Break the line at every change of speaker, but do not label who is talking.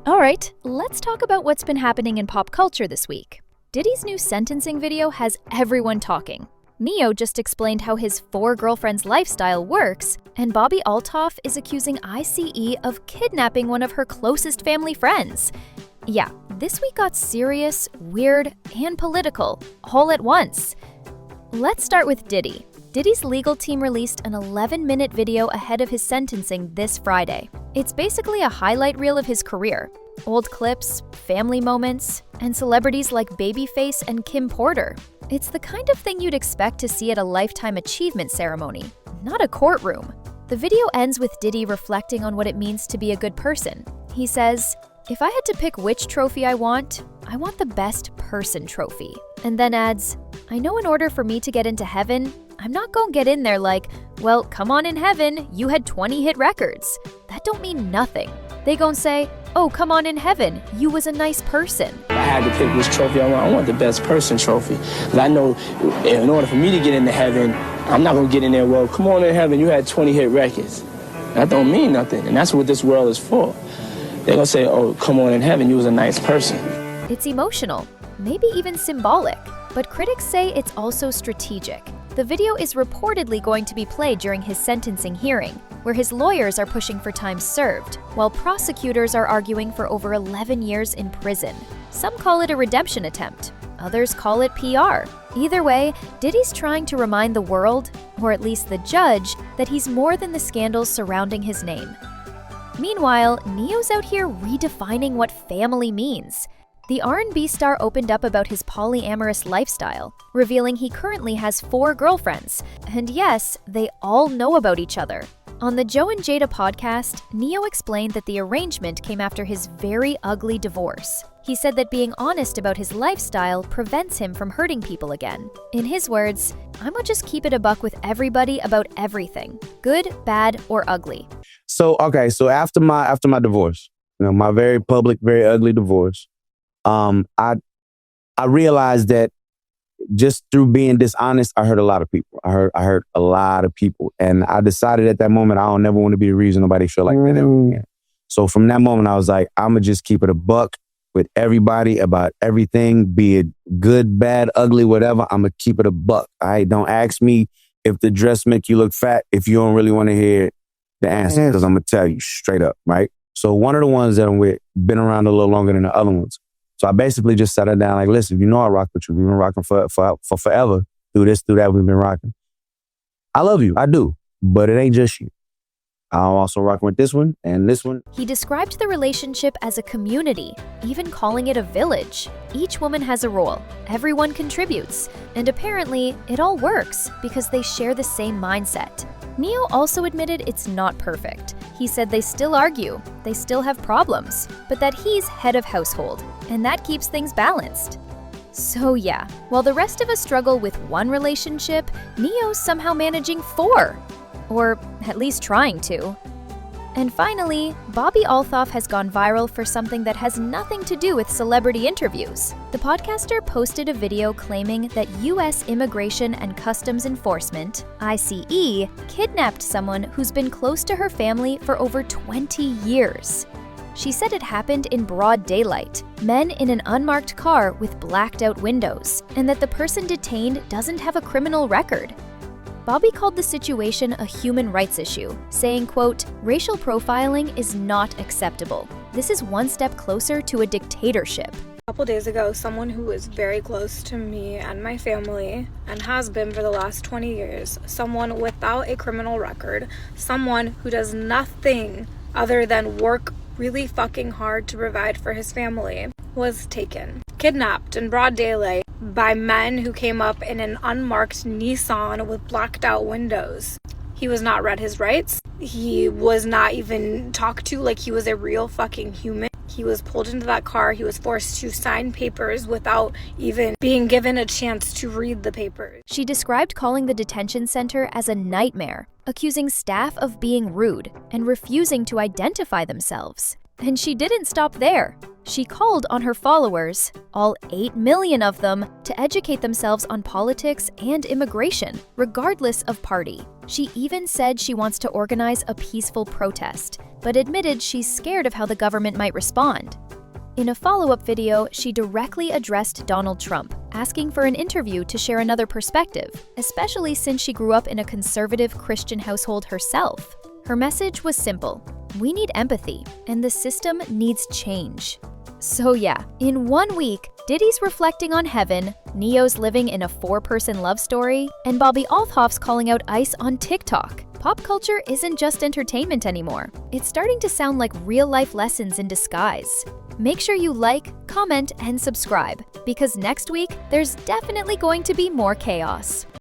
Alright, let's talk about what's been happening in pop culture this week. Diddy's new sentencing video has everyone talking. Neo just explained how his 4 girlfriends lifestyle works, and Bobbi Althoff is accusing ICE of kidnapping one of her closest family friends. Yeah, this week got serious, weird, and political, all at once. Let's start with Diddy. Diddy's legal team released an 11-minute video ahead of his sentencing this Friday. It's basically a highlight reel of his career. Old clips, family moments, and celebrities like Babyface and Kim Porter. It's the kind of thing you'd expect to see at a Lifetime Achievement ceremony, not a courtroom. The video ends with Diddy reflecting on what it means to be a good person. He says, "If I had to pick which trophy I want the best person trophy." And then adds, "I know in order for me to get into heaven, I'm not gonna get in there like, well, come on in heaven, you had 20 hit records. That don't mean nothing. They gon' say, oh, come on in heaven, you was a nice person."
I had to pick which trophy I want the best person trophy. Because I know in order for me to get into heaven, I'm not gonna get in there, well, come on in heaven, you had 20 hit records. That don't mean nothing, and that's what this world is for. They're gonna say, oh, come on in heaven, you was a nice person.
It's emotional, maybe even symbolic, but critics say it's also strategic. The video is reportedly going to be played during his sentencing hearing, where his lawyers are pushing for time served, while prosecutors are arguing for over 11 years in prison. Some call it a redemption attempt, others call it PR. Either way, Diddy's trying to remind the world, or at least the judge, that he's more than the scandals surrounding his name. Meanwhile, Neo's out here redefining what family means. The R&B star opened up about his polyamorous lifestyle, revealing he currently has 4 girlfriends. And yes, they all know about each other. On the Joe and Jada podcast, Neo explained that the arrangement came after his very ugly divorce. He said that being honest about his lifestyle prevents him from hurting people again. In his words, "I'ma just keep it a buck with everybody about everything, good, bad, or ugly."
So after my divorce, my very public, very ugly divorce, I realized that just through being dishonest, I hurt a lot of people. I hurt a lot of people. And I decided at that moment, I don't never want to be the reason nobody feel like that ever again. So from that moment, I was like, I'm going to just keep it a buck with everybody about everything, be it good, bad, ugly, whatever. I'm going to keep it a buck. All right? Don't ask me if the dress make you look fat if you don't really want to hear the answer, because I'm going to tell you straight up, right? So one of the ones that I'm with been around a little longer than the other ones. So I basically just sat her down like, listen, you know I rock with you. We've been rocking for forever. Through this, through that, we've been rocking. I love you. I do. But it ain't just you. I'm also rocking with this one and this one.
He described the relationship as a community, even calling it a village. Each woman has a role. Everyone contributes. And apparently, it all works because they share the same mindset. Neo also admitted it's not perfect. He said they still argue, they still have problems, but that he's head of household, and that keeps things balanced. So yeah, while the rest of us struggle with one relationship, Neo's somehow managing 4. Or at least trying to. And finally, Bobbi Althoff has gone viral for something that has nothing to do with celebrity interviews. The podcaster posted a video claiming that U.S. Immigration and Customs Enforcement, ICE, kidnapped someone who's been close to her family for over 20 years. She said it happened in broad daylight, men in an unmarked car with blacked out windows, and that the person detained doesn't have a criminal record. Bobbi called the situation a human rights issue, saying, quote, "Racial profiling is not acceptable. This is one step closer to a dictatorship."
A couple days ago, someone who is very close to me and my family, and has been for the last 20 years, someone without a criminal record, someone who does nothing other than work really fucking hard to provide for his family, was taken, kidnapped in broad daylight by men who came up in an unmarked Nissan with blacked out windows. He was not read his rights. He was not even talked to like he was a real fucking human. He was pulled into that car. He was forced to sign papers without even being given a chance to read the papers.
She described calling the detention center as a nightmare, accusing staff of being rude and refusing to identify themselves. And she didn't stop there. She called on her followers, all 8 million of them, to educate themselves on politics and immigration, regardless of party. She even said she wants to organize a peaceful protest, but admitted she's scared of how the government might respond. In a follow-up video, she directly addressed Donald Trump, asking for an interview to share another perspective, especially since she grew up in a conservative Christian household herself. Her message was simple: we need empathy, and the system needs change. So yeah, in 1 week, Diddy's reflecting on heaven, Neo's living in a 4-person love story, and Bobbi Althoff's calling out ICE on TikTok. Pop culture isn't just entertainment anymore. It's starting to sound like real-life lessons in disguise. Make sure you like, comment, and subscribe, because next week, there's definitely going to be more chaos.